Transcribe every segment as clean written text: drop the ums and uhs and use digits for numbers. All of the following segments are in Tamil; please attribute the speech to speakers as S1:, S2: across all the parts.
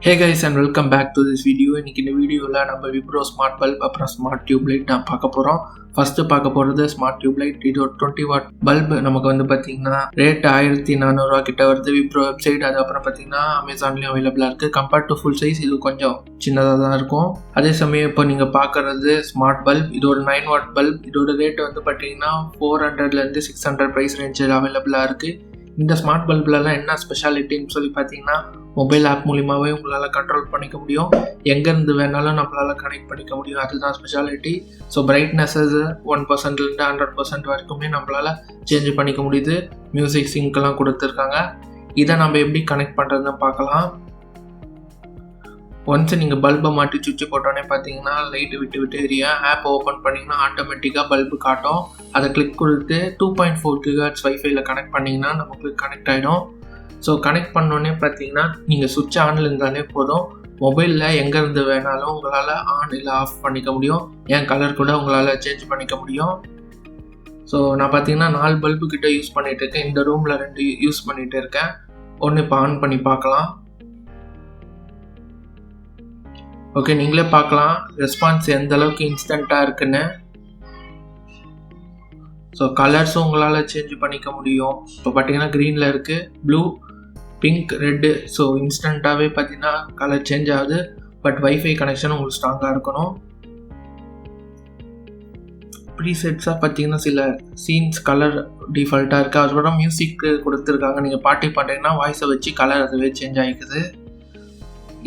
S1: Hey guys and welcome back to this video. இன்னைக்கு இந்த வீடியோவில் நம்ம விப்ரோ ஸ்மார்ட் பல்ப் அப்புறம் ஸ்மார்ட் டியூப்லைட் தான் பார்க்க போகிறோம். ஃபஸ்ட்டு பார்க்க போகிறது ஸ்மார்ட் டியூப்லைட். இது ஒரு 20 வாட் பல்ப். நமக்கு வந்து பார்த்தீங்கன்னா ரேட் 1400 கிட்ட வருது விப்ரோ வெப்சைட். அது அப்புறம் பார்த்தீங்கன்னா அமேசான்லேயும் அவைலபிளாக இருக்குது. கம்பேர்ட் டு ஃபுல் சைஸ் இது கொஞ்சம் சின்னதாக தான் இருக்கும். அதே சமயம் இப்போ நீங்கள் பார்க்குறது ஸ்மார்ட் பல்ப். இது ஒரு 9 வாட் பல்ப். இதோட ரேட் வந்து பார்த்தீங்கன்னா 400லேருந்து 600 ப்ரைஸ் ரேஞ்சில் அவைலபிளாக இருக்குது. இந்த ஸ்மார்ட் பல்ப்லலாம் என்ன ஸ்பெஷாலிட்டின்னு சொல்லி பார்த்தீங்கன்னா மொபைல் ஆப் மூலிமாவே உங்களால் கண்ட்ரோல் பண்ணிக்க முடியும். எங்கேருந்து வேணாலும் நம்மளால் கனெக்ட் பண்ணிக்க முடியும். அதுதான் ஸ்பெஷாலிட்டி. ஸோ பிரைட்னஸஸ் 1%லேருந்து 100% வரைக்குமே நம்மளால் சேஞ்ச் பண்ணிக்க முடியுது. மியூசிக் சிங்க்கெல்லாம் கொடுத்துருக்காங்க. இதை நம்ம எப்படி கனெக்ட் பண்ணுறதுன்னு பார்க்கலாம். ஒன்ஸ் நீங்கள் பல்பை மாட்டி சுவிட்சு போட்டோன்னே பார்த்தீங்கன்னா லைட்டு விட்டு எரியா. ஆப் ஓப்பன் பண்ணிங்கன்னா ஆட்டோமேட்டிக்காக பல்பு காட்டும். அதை கிளிக் கொடுத்து 2.4 GHz வைஃபைல கனெக்ட் பண்ணிங்கன்னா நமக்கு கனெக்ட் ஆகிடும். ஸோ கனெக்ட் பண்ணோன்னே பார்த்தீங்கன்னா நீங்கள் சுவிட்ச் ஆனில் இருந்தாலே போதும். மொபைலில் எங்கேருந்து வேணாலும் உங்களால் ஆன் இல்லை ஆஃப் பண்ணிக்க முடியும். என் கலர் கூட உங்களால் சேஞ்ச் பண்ணிக்க முடியும். ஸோ நான் பார்த்தீங்கன்னா 4 பல்பு கிட்ட யூஸ் பண்ணிகிட்டு இருக்கேன். இந்த ரூமில் 2 யூஸ் பண்ணிகிட்டு இருக்கேன். ஒன்று இப்போ ஆன் பண்ணி பார்க்கலாம். ஓகே, நீங்களே பார்க்கலாம் ரெஸ்பான்ஸ் எந்த அளவுக்கு இன்ஸ்டண்ட்டாக இருக்குன்னு. ஸோ கலர்ஸும் உங்களால் சேஞ்ச் பண்ணிக்க முடியும். இப்போ பார்த்தீங்கன்னா க்ரீனில் இருக்குது, ப்ளூ, பிங்க், ரெட்டு. ஸோ இன்ஸ்டண்ட்டாகவே பார்த்தீங்கன்னா கலர் சேஞ்ச் ஆகுது. பட் வைஃபை கனெக்ஷன் உங்களுக்கு ஸ்ட்ராங்காக இருக்கணும். ப்ரீசெட்ஸாக பார்த்தீங்கன்னா சில சீன்ஸ் கலர் டிஃபால்ட்டாக இருக்குது. அதுக்கப்புறம் மியூசிக்கு கொடுத்துருக்காங்க. நீங்கள் பாட்டி பாட்டீங்கன்னா வாய்ஸை வச்சு கலர் அதுவே சேஞ்ச் ஆகிக்குது.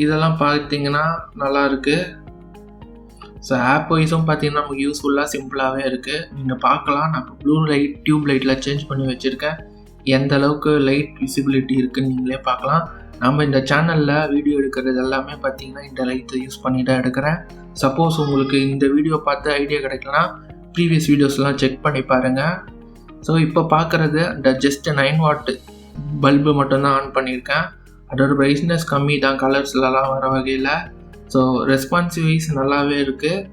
S1: இதெல்லாம் பார்த்தீங்கன்னா நல்லா இருக்குது. ஸோ ஆப் வைஸும் பார்த்தீங்கன்னா நமக்கு யூஸ்ஃபுல்லாக சிம்பிளாகவே இருக்குது. நீங்கள் பார்க்கலாம். நான் இப்போ ப்ளூ லைட் டியூப் லைட்டில் சேஞ்ச் பண்ணி வச்சுருக்கேன். எந்த அளவுக்கு லைட் விசிபிலிட்டி இருக்குதுன்னு நீங்களே பார்க்கலாம். நம்ம இந்த சேனலில் வீடியோ எடுக்கிறது எல்லாமே பார்த்தீங்கன்னா இந்த லைட்டை யூஸ் பண்ணி தான் எடுக்கிறேன். சப்போஸ் உங்களுக்கு இந்த வீடியோ பார்த்து ஐடியா கிடைக்கலனா ப்ரீவியஸ் வீடியோஸ்லாம் செக் பண்ணி பாருங்கள். ஸோ இப்போ பார்க்குறது அந்த ஜஸ்ட் 9 வாட் பல்பு மட்டும்தான் ஆன் பண்ணியிருக்கேன். அதோட பிரைட்னஸ் கம்மி தான் கலர்ஸ்லாம் வர வகையில். ஸோ ரெஸ்பான்சிவ் வைஸ் நல்லாவே இருக்குது.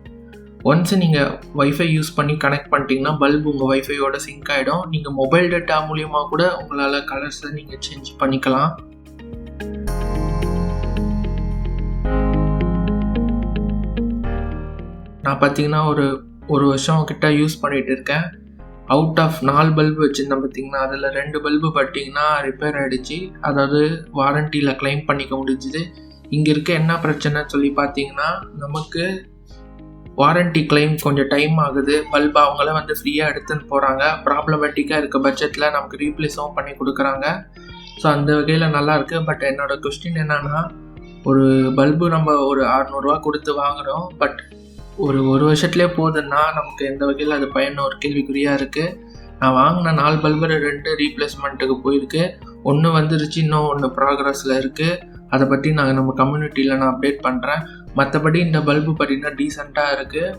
S1: ஒன்ஸ் நீங்கள் வைஃபை யூஸ் பண்ணி கனெக்ட் பண்ணிட்டீங்கன்னா பல்பு உங்கள் வைஃபையோட சிங்க் ஆகிடும். நீங்கள் மொபைல் டேட்டா மூலியமாக கூட உங்களால் கலர்ஸை நீங்கள் சேஞ்ச் பண்ணிக்கலாம். நான் பார்த்தீங்கன்னா ஒரு வருஷம் கிட்ட யூஸ் பண்ணிகிட்டு இருக்கேன். அவுட் ஆஃப் 4 பல்பு வச்சுருந்தேன் பார்த்தீங்கன்னா அதில் 2 பல்பு பார்த்தீங்கன்னா ரிப்பேர் ஆகிடுச்சு. அதாவது வாரண்டியில் கிளைம் பண்ணிக்க முடிஞ்சுது. இங்கே இருக்க என்ன பிரச்சனைன்னு சொல்லி பார்த்தீங்கன்னா நமக்கு வாரண்டி கிளைம் கொஞ்சம் டைம் ஆகுது. பல்பு அவங்கள வந்து ஃப்ரீயாக எடுத்துன்னு போகிறாங்க. ப்ராப்ளமேட்டிக்காக இருக்க பட்ஜெட்டில் நமக்கு ரீப்ளேஸும் பண்ணி கொடுக்குறாங்க. ஸோ அந்த வகையில் நல்லாயிருக்கு. பட் என்னோடய கொஸ்டின் என்னென்னா, ஒரு பல்பு நம்ம ஒரு 600 ரூபா கொடுத்து வாங்குகிறோம். பட் ஒரு வருஷத்துலேயே போகுதுன்னா நமக்கு எந்த வகையில் அது பயன் ஒரு கேள்விக்குறியாக இருக்குது. நான் வாங்கின 4 பல்பு 2 ரீப்ளேஸ்மெண்ட்டுக்கு போயிருக்கு. ஒன்று வந்துருச்சு, இன்னும் ஒன்று ப்ராக்ரஸில் இருக்குது. அதை பற்றி நம்ம கம்யூனிட்டியில் நான் அப்டேட் பண்ணுறேன். மற்றபடி இந்த பல்பு பார்த்திங்கன்னா டீசெண்டாக இருக்குது.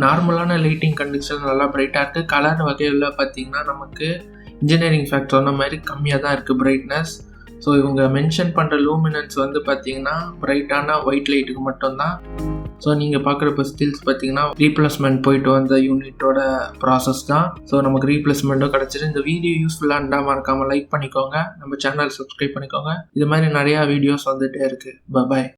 S1: நார்மலான லைட்டிங் கண்டிஷன் நல்லா பிரைட்டாக இருக்குது. கலர் வகையில் பார்த்திங்கன்னா நமக்கு இன்ஜினியரிங் ஃபேக்ட் சொன்ன மாதிரி கம்மியாக தான் இருக்குது பிரைட்னஸ். ஸோ இவங்க மென்ஷன் பண்ணுற லூமினன்ஸ் வந்து பார்த்திங்கன்னா பிரைட்டான ஒயிட் லைட்டுக்கு மட்டும்தான். ஸோ நீங்கள் பார்க்குற ஸ்டில்ஸ் பார்த்தீங்கன்னா ரீப்ளேஸ்மெண்ட் போயிட்டு வந்த யூனிட்டோட ப்ராசஸ் தான். ஸோ நமக்கு ரீப்ளேஸ்மெண்ட்டும் கிடச்சிட்டு. இந்த வீடியோ யூஸ்ஃபுல்லாக இருந்தால் மறக்காமல் லைக் பண்ணிக்கோங்க. நம்ம சேனல் சப்ஸ்கிரைப் பண்ணிக்கோங்க. இது மாதிரி நிறையா வீடியோஸ் வந்துகிட்டே இருக்குது. பாய்.